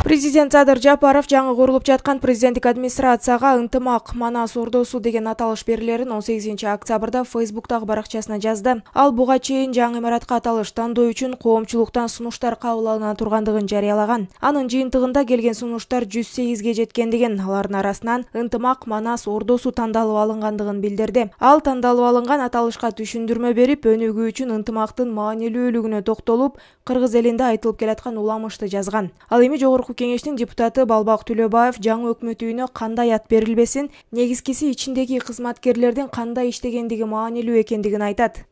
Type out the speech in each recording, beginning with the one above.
Президент Садыр Жапаров жаңы курулуп жаткан президенттик администрацияга ынтымак Манас Ордосу деген аталыш берилерин 18 октябрда Facebooktагы баракчасына жазды. Ал буга чейин жаңы имаратка аталыш тандоо үчүн коомчулуктан сунуштар кабыл алына тургандыгын жарыялаган. Анын жыйынтыгында келген сунуштар 108ге жеткендигин, алардын арасынан ынтымак Манас Ордосу тандалып алынгандыгын билдирди. Ал тандалып алынган аталышка түшүндүрмө берип, өнүгүү үчүн ынтымактын маанилүүлүгүнө токтолуп, кыргыз элинде айтылып келаткан уламышты жазган. Ал эми жогорку кеңештин депутаты Балбак Төлөбаев жаңы өкмөт үйүнө кандай ат берилбесин, негизгиси ичиндеги кызматкерлердин кандай иштегендиги маанилүү экендигин айтат.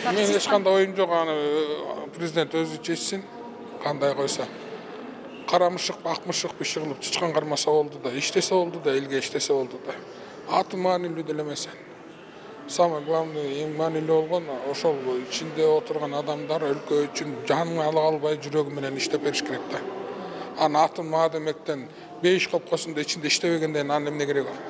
Мен эч кандай оюм жок, аны президент өзү чечсин, кандай койсо. Карамышык, акмышык биши кылып чычкан кармаса болду да, иштесе болду да, элге иштесе болду да. Аты маанилүү деле эмес. Самое главное, эң маанилүү болгон ошол ичинде отурган адамдар өлкө үчүн жанын ала албай жүрөгү менен иштеп бериш керек да. Аны атын ма демектен бейиш копкосунда ичинде иштебегенден анын эмне кереги бар?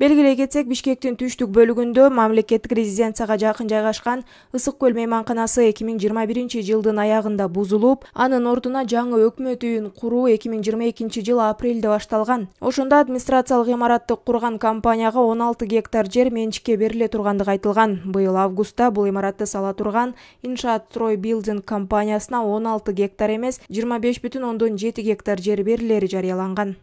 Белгилей кетсек, Бишкектин түштүк бөлүгүндө мамлекеттик резиденцияга жакын жайгашкан Ысык көл мейманканасы 2021-жылдын аягында бузулуп, анын ордуна жаңы өкмөт үйүн куруу 2022-жыл апрелде башталган. Ошондо администрациялык имаратты курган компанияга 16 гектар жер менчикке бериле тургандыгы айтылган. Быйыл августта бул имаратты сала турган Иншаат Строй Билдинг компаниясына 16 гектар эмес, 25,7 гектар жер берилери жарыяланган.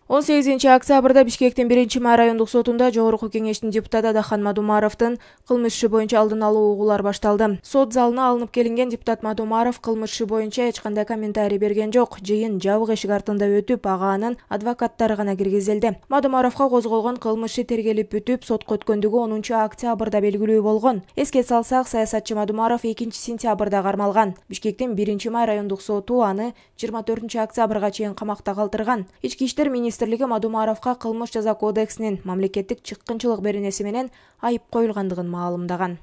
18 октябрда Бишкектин 1-май райондук сотунда жогорку кеңештин депутаты Адахан Мадумаровдун кылмыш иши боюнча алдын алуу угуулар башталды. Сот залына алынып келинген депутат Мадумаров кылмыш иши боюнча эч кандай комментарий берген жок. Жыйын жабык эшик артында өтүп, ага анын адвокаттары гана киргизилди. Мадумаровго козголгон кылмыш иши тергелип бүтүп, сотко өткөндүгү 10 октябрда белгилүү болгон. Эске салсак, саясатчы Мадумаров 2 сентябрда кармалган. Бишкектин 1-май райондук соту аны 24 октябрга чейин камакта калтырган. Ички иштер министрлиги Мадумаровга кылмыш жаза кодексинин мамлекеттик чыккынчылык беренеси менен айып коюлгандыгын маалымдаган.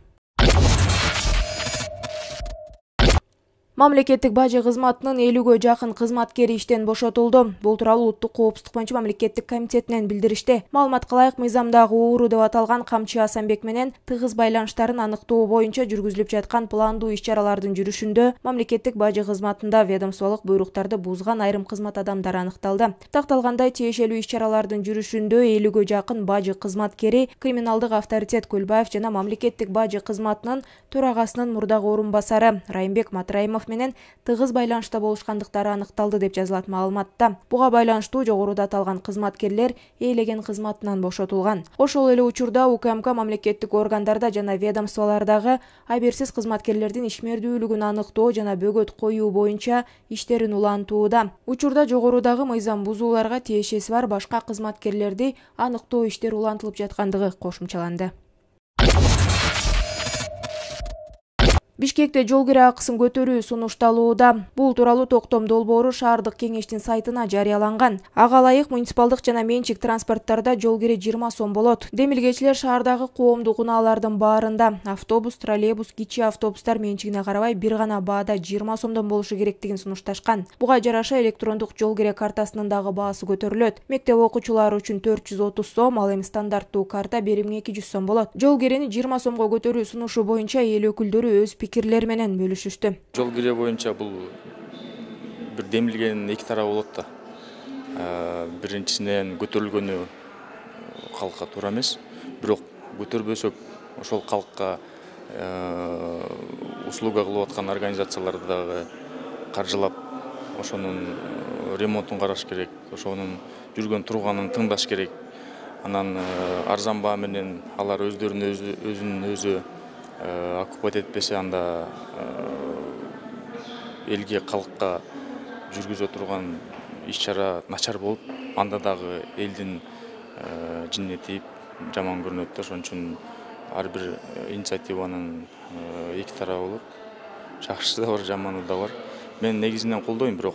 Мамлекеттик бажы кызматынын 50-гө жакын кызматкери иштен бошотулду. Бул тууралуу Улуттук коопсуздук боюнча мамлекеттик комитетинен билдиришти. Маалыматка ылайык, мыйзамдагы ууру деп аталган Камчы Асанбек менен тыгыз байланыштарын аныктоо боюнча жүргүзүлүп жаткан пландуу иш-чаралардын жүрүшүндө мамлекеттик бажы кызматында ведомстволук буйруктарды бузган айрым кызмат адамдары аныкталды. Такталгандай, тиешелүү иш-чаралардын жүрүшүндө 50-гө жакын бажы кызматкери, криминалдык авторитет Көлбаев жана мамлекеттик бажы кызматынын төрагасынын мурдагы орун басары Райымбек Матраимов менен тыгыз байланышта болушкандыктары аныкталды деп жазылат маалыматта. Буга байланыштуу жогоруда аталган кызматкерлер ээлеген кызматынан бошотулган. Ошол эле учурда УКМК мамлекеттик органдарда жана ведомстволордогу аберсиз кызматкерлердин ишмердүүлүгүн аныктоо жана бөгөт коюу боюнча иштерин улантууда. Учурда жогорудагы мыйзам бузууларга тиешеси бар башка кызматкерлерди аныктоо иштери улантылып жаткандыгы кошумчаланды. Бишкекте жол кире акысын көтөрүү сунушталууда. Бул тууралуу токтом долбоору шаардык кеңештин сайтына жарыяланган. Ага ылайык, муниципалдык жана менчик транспорттарда жол кире 20 сом болот. Демилгечилер шаардагы коомдук унаалардын баарында автобус, троллейбус, кичи автобустар менчигине карабай бир гана баада 20 сомдон болушу керектигин сунушташкан. Буга жараша электрондук жол кире картасынын дагы баасы көтөрүлөт. Мектеп окуучулары үчүн 430 сом, ал эми стандарттуу карта 1200 сом болот. Жол кирени 20 сомго көтөрүү сунушу боюнча эл өкүлдөрү өз пикирлер менен бөлүшүштү. Жол кире боюнча бул бир демилген эки тарап болот да. Биринчисинен көтөрүлгөнү калкка туура эмес, бирок көтөрбөсөк ошол калкка услуга кылып аткан организацияларды дагы каржылап, ошонун ремонтун караш керек, ошонун жүргөн турганын тыңдаш керек. Анан арзан баа менен алар өзүнүн өзү оккупат этпесе, анда элге, калкка жүргүзө турган иш-чара начар болуп, анда дагы элдин жинне тийип, жаман көрүнөт да. Ошон үчүн ар бир инициативанын эки тарабы болот. Жакшысы да бар, жаманы да бар. Мен негизинен колдойм, бирок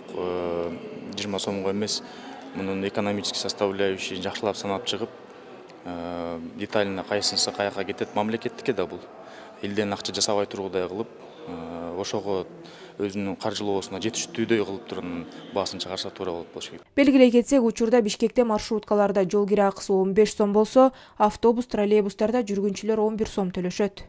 20 сомго эмес, мунун экономический составляющий жакшылап санап чыгып, детально кайсынысы каяка кетет, мамлекеттикке да бул. Элден акча жасабай тургудай кылып, ошого өзүнүн каржылоосуна жетиштүүдөй кылып турган баасын чыгарса туура болот болуш керек. Белгилей кетсек, учурда Бишкекте маршруткаларда жол кире акысы 15 сом болсо, автобус, троллейбустарда жүргүнчүлөр 11 сом төлөшөт.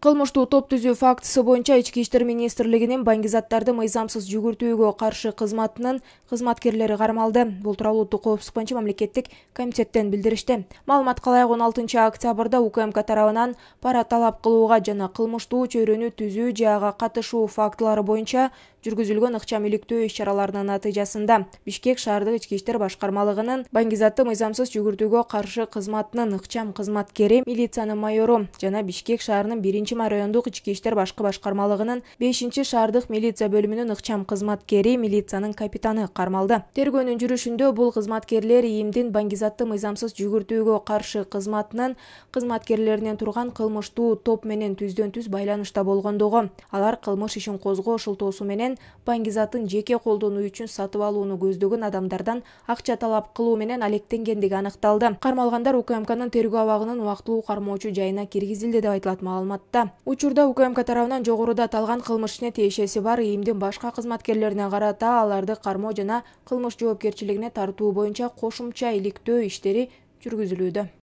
Кылмыштуу топ түзүү фактысы боюнча Ички иштер министрлигинин баңгизаттарды мыйзамсыз жүгүртүүгө каршы кызматынын кызматкерлери кармалды. Бул тууралуу улуттук коопсуздук боюнча мамлекеттик комитеттен билдиришти. Маалымат калайык 16 октябрда УКМК тарабынан пара талап кылууга жана кылмыштуу чөйрөнү түзүү же ага катышуу фактылары боюнча жүргүзүлгөн ыкчам иликтөө иш-чараларынын натыйжасында Бишкек шаардык ички иштер башкармалыгынын баңгизатты мыйзамсыз жүгүртүүгө каршы кызматынын ыкчам кызматкери, милициянын майору жана Бишкек шаарынын 1 райондук ички иштер башкы башкармалыгынын 5 шаардык милиция бөлүмүнүн ыкчам кызматкери, милициянын капитаны кармалды. Тергөөнүн жүрүшүндө бул кызматкерлер ИИМдин баңгизатты мыйзамсыз жүгүртүүгө каршы кызматынын кызматкерлеринен турган кылмыштуу топ менен түздөн-түз байланышта болгондугу, алар кылмыш ишин козгоо шылтоосу менен баңгизатын жеке колдонуу үчүн сатып алууну көздөгөн адамдардан акча талап кылуу менен алектенгендиги аныкталды. Кармалгандар УКМКнын тергөө абагынын убактылуу кармоочу жайына киргизилди деп айтылат маалыматта. Учурда УКМК тарабынан жогоруда аталган кылмыш ишине тиешеси бар ИИМдин башка кызматкерлерине карата аларды кармоо жана кылмыш жоопкерчилигине тартуу боюнча кошумча иликтөө иштери жүргүзүлүүдө.